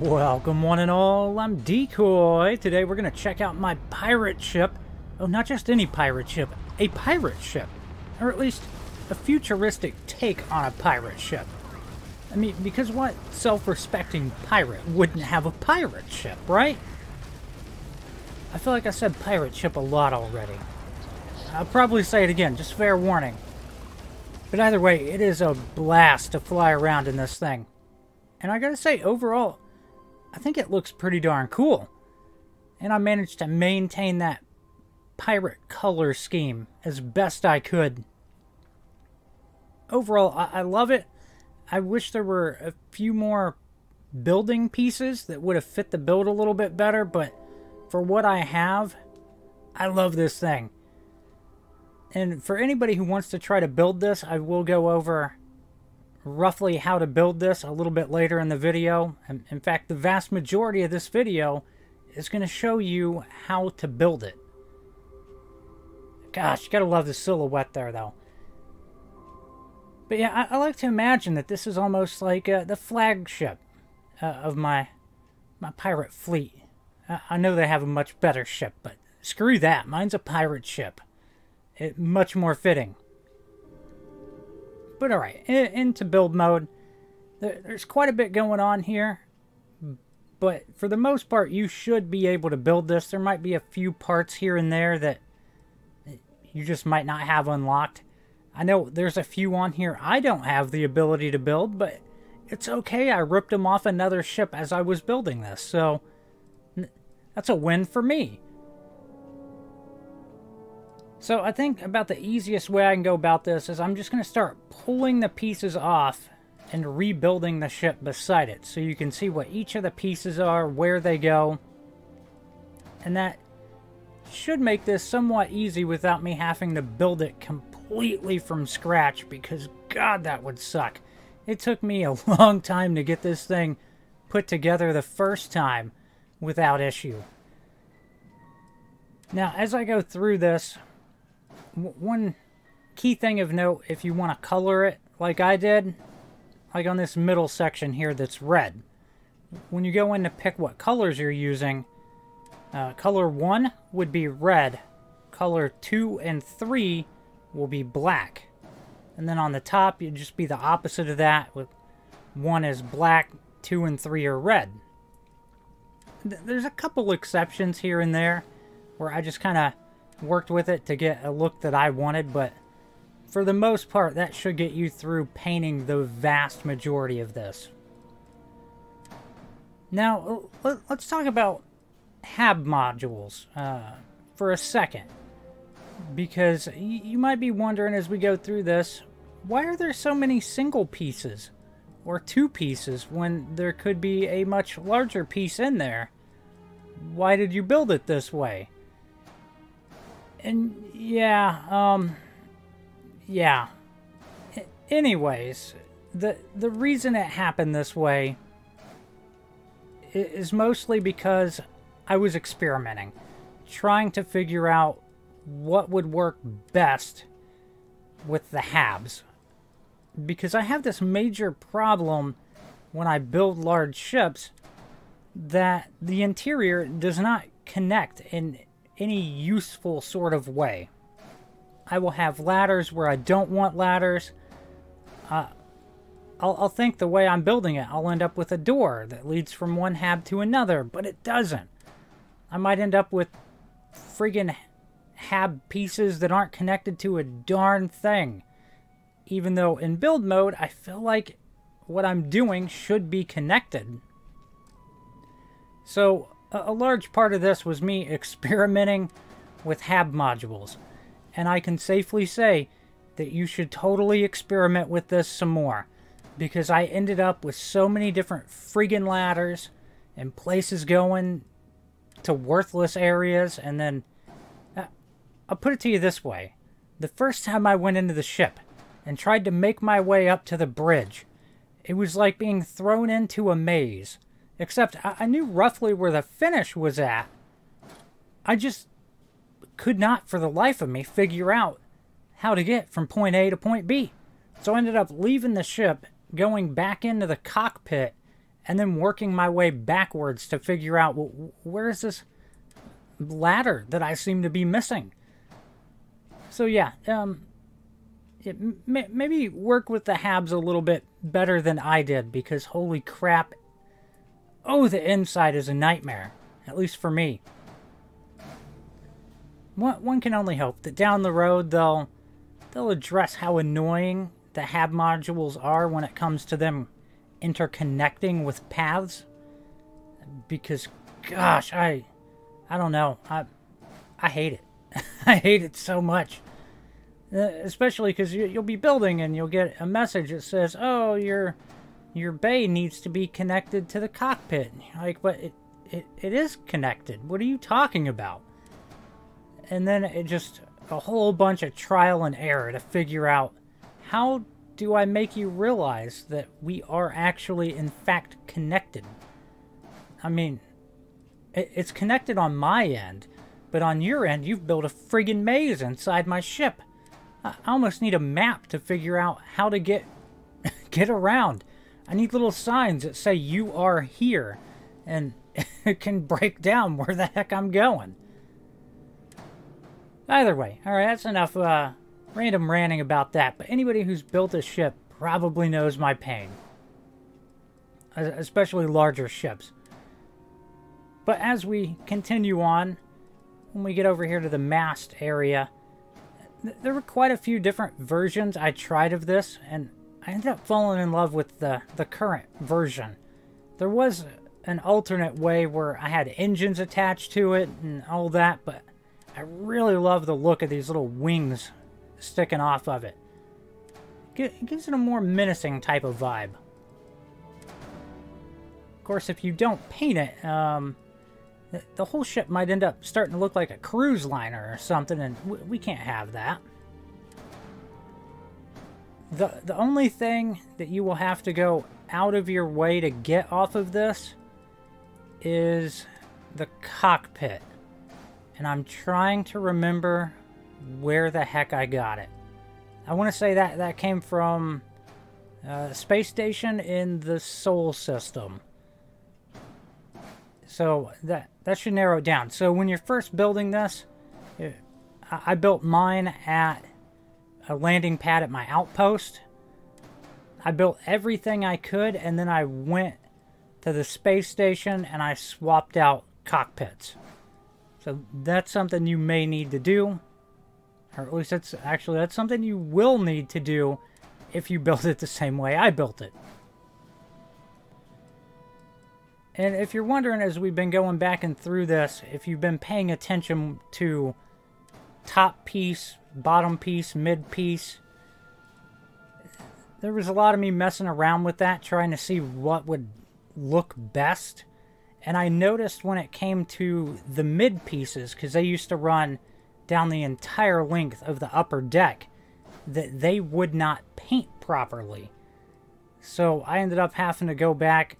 Welcome one and all, I'm Decoy. Today we're going to check out my pirate ship. Oh, not just any pirate ship, a pirate ship. Or at least a futuristic take on a pirate ship. I mean, because what self-respecting pirate wouldn't have a pirate ship, right? I feel like I said pirate ship a lot already. I'll probably say it again, just fair warning. But either way, it is a blast to fly around in this thing. And I gotta say, overall, I think it looks pretty darn cool. And I managed to maintain that pirate color scheme as best I could. Overall, I love it. I wish there were a few more building pieces that would have fit the build a little bit better, but for what I have, I love this thing. And for anybody who wants to try to build this, I will go over roughly how to build this a little bit later in the video. In fact, the vast majority of this video is going to show you how to build it. Gosh, you gotta love the silhouette there, though. But yeah, I like to imagine that this is almost like the flagship of my pirate fleet. I know they have a much better ship, but screw that. Mine's a pirate ship. Much more fitting. But alright, into build mode. There's quite a bit going on here. But for the most part, you should be able to build this. There might be a few parts here and there that you just might not have unlocked. I know there's a few on here I don't have the ability to build, but it's okay. I ripped them off another ship as I was building this, so that's a win for me. So I think about the easiest way I can go about this is I'm just going to start pulling the pieces off and rebuilding the ship beside it, so you can see what each of the pieces are, where they go, and that should make this somewhat easy without me having to build it completely from scratch, because God, that would suck. It took me a long time to get this thing put together the first time without issue. Now, as I go through this, one key thing of note, if you want to color it like I did, like on this middle section here that's red, when you go in to pick what colors you're using, color 1 would be red, color 2 and 3 will be black, and then on the top you'd just be the opposite of that, with 1 is black, 2 and 3 are red. There's a couple exceptions here and there where I just kind of worked with it to get a look that I wanted, but for the most part that should get you through painting the vast majority of this. Now let's talk about HAB modules for a second, because you might be wondering as we go through this, why are there so many single pieces or two pieces when there could be a much larger piece in there? Why did you build it this way? And yeah, anyways, the reason it happened this way is mostly because I was experimenting, trying to figure out what would work best with the HABs. Because I have this major problem when I build large ships, that the interior does not connect in any useful sort of way. I will have ladders where I don't want ladders. I'll think the way I'm building it, I'll end up with a door that leads from one HAB to another, but it doesn't. I might end up with friggin' HAB pieces that aren't connected to a darn thing. Even though in build mode, I feel like what I'm doing should be connected. So a large part of this was me experimenting with HAB modules. And I can safely say that you should totally experiment with this some more, because I ended up with so many different friggin' ladders and places going to worthless areas. And then I'll put it to you this way. The first time I went into the ship and tried to make my way up to the bridge, it was like being thrown into a maze. Except I knew roughly where the finish was at. I just could not for the life of me figure out how to get from point A to point B. So I ended up leaving the ship, going back into the cockpit, and then working my way backwards to figure out, well, where is this ladder that I seem to be missing? So yeah, maybe work with the Habs a little bit better than I did, because holy crap, oh, the inside is a nightmare, at least for me. One can only hope that down the road they'll address how annoying the Hab modules are when it comes to them interconnecting with paths, because gosh, I don't know, I hate it. I hate it so much, especially because you'll be building and you'll get a message that says, oh, your bay needs to be connected to the cockpit. Like, but it is connected. What are you talking about? And then it just a whole bunch of trial and error to figure out, how do I make you realize that we are actually in fact connected? I mean, it's connected on my end, but on your end you've built a friggin' maze inside my ship. I almost need a map to figure out how to get around. I need little signs that say you are here, and it can break down where the heck I'm going. Either way, alright, that's enough random ranting about that, but anybody who's built a ship probably knows my pain. Especially larger ships. But as we continue on, when we get over here to the mast area, there were quite a few different versions I tried of this, and I ended up falling in love with the current version. There was an alternate way where I had engines attached to it and all that, but I really love the look of these little wings sticking off of it. It gives it a more menacing type of vibe. Of course, if you don't paint it, the whole ship might end up starting to look like a cruise liner or something, and we can't have that. The only thing that you will have to go out of your way to get off of this is the cockpit. And I'm trying to remember where the heck I got it. I want to say that came from a space station in the Sol system. So that should narrow it down. So when you're first building this, I built mine at a landing pad at my outpost. I built everything I could, and then I went to the space station and I swapped out cockpits. So that's something you may need to do, or at least that's something you will need to do if you build it the same way I built it. And if you're wondering, as we've been going back and through this, if you've been paying attention to top piece, bottom piece, mid piece, there was a lot of me messing around with that, trying to see what would look best. And I noticed when it came to the mid pieces, because they used to run down the entire length of the upper deck, that they would not paint properly. So I ended up having to go back,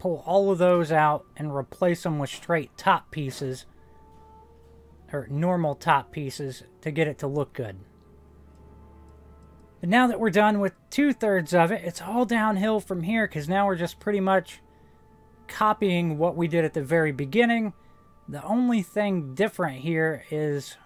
pull all of those out, and replace them with straight top pieces, or normal top pieces, to get it to look good. But now that we're done with 2/3 of it, it's all downhill from here, because now we're just pretty much copying what we did at the very beginning. The only thing different here is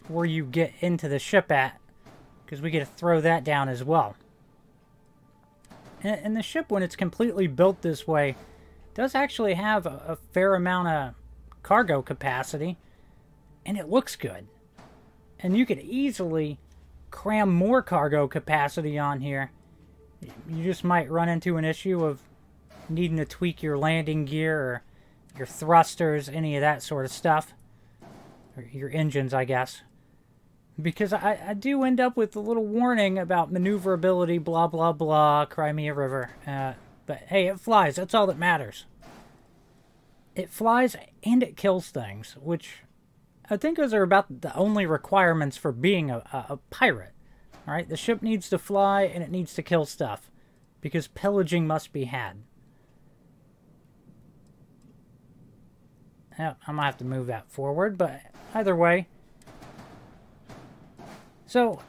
where you get into the ship at, because we get to throw that down as well. And the ship, when it's completely built this way, does actually have a fair amount of cargo capacity, and it looks good. And you could easily cram more cargo capacity on here. You just might run into an issue of needing to tweak your landing gear or your thrusters, any of that sort of stuff. Or your engines, I guess. Because I do end up with a little warning about maneuverability, blah, blah, blah, Crimea River. But hey, it flies. That's all that matters. It flies and it kills things, which I think those are about the only requirements for being a pirate. Alright, the ship needs to fly and it needs to kill stuff, because pillaging must be had. Yep, I'm gonna have to move that forward, but either way. So,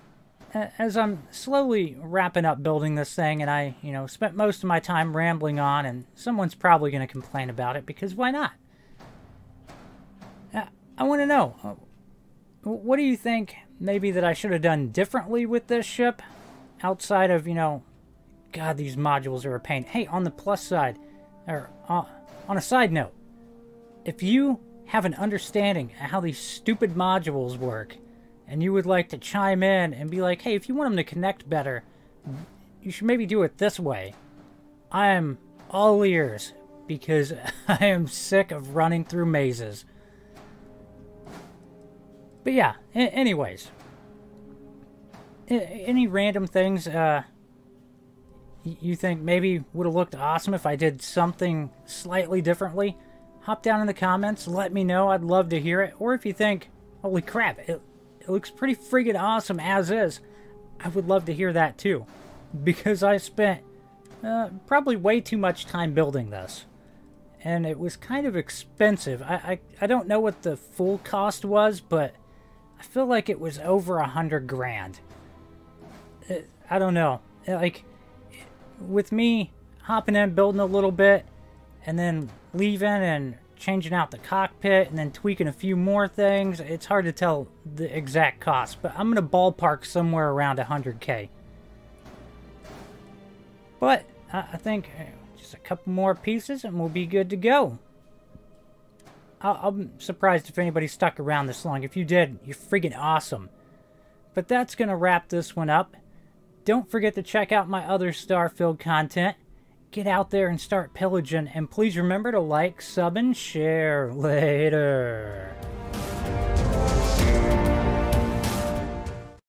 as I'm slowly wrapping up building this thing, and I, spent most of my time rambling on, and someone's probably going to complain about it, because why not? I want to know, what do you think maybe that I should have done differently with this ship? Outside of, God, these modules are a pain. Hey, on the plus side, or on a side note, if you have an understanding of how these stupid modules work, and you would like to chime in and be like, hey, if you want them to connect better, you should maybe do it this way. I am all ears, because I am sick of running through mazes. But yeah, anyways. Any random things you think maybe would have looked awesome if I did something slightly differently? Hop down in the comments, let me know. I'd love to hear it. Or if you think, holy crap, it looks pretty friggin' awesome as is, I would love to hear that too. Because I spent probably way too much time building this. And it was kind of expensive. I don't know what the full cost was, but I feel like it was over 100 grand. I don't know. Like, with me hopping in, building a little bit, and then leaving and changing out the cockpit, and then tweaking a few more things, it's hard to tell the exact cost, but I'm going to ballpark somewhere around 100K. But I think just a couple more pieces and we'll be good to go. I'm surprised if anybody stuck around this long. If you did, you're freaking awesome. But that's going to wrap this one up. Don't forget to check out my other Starfield content. Get out there and start pillaging. And please remember to like, sub, and share. Later.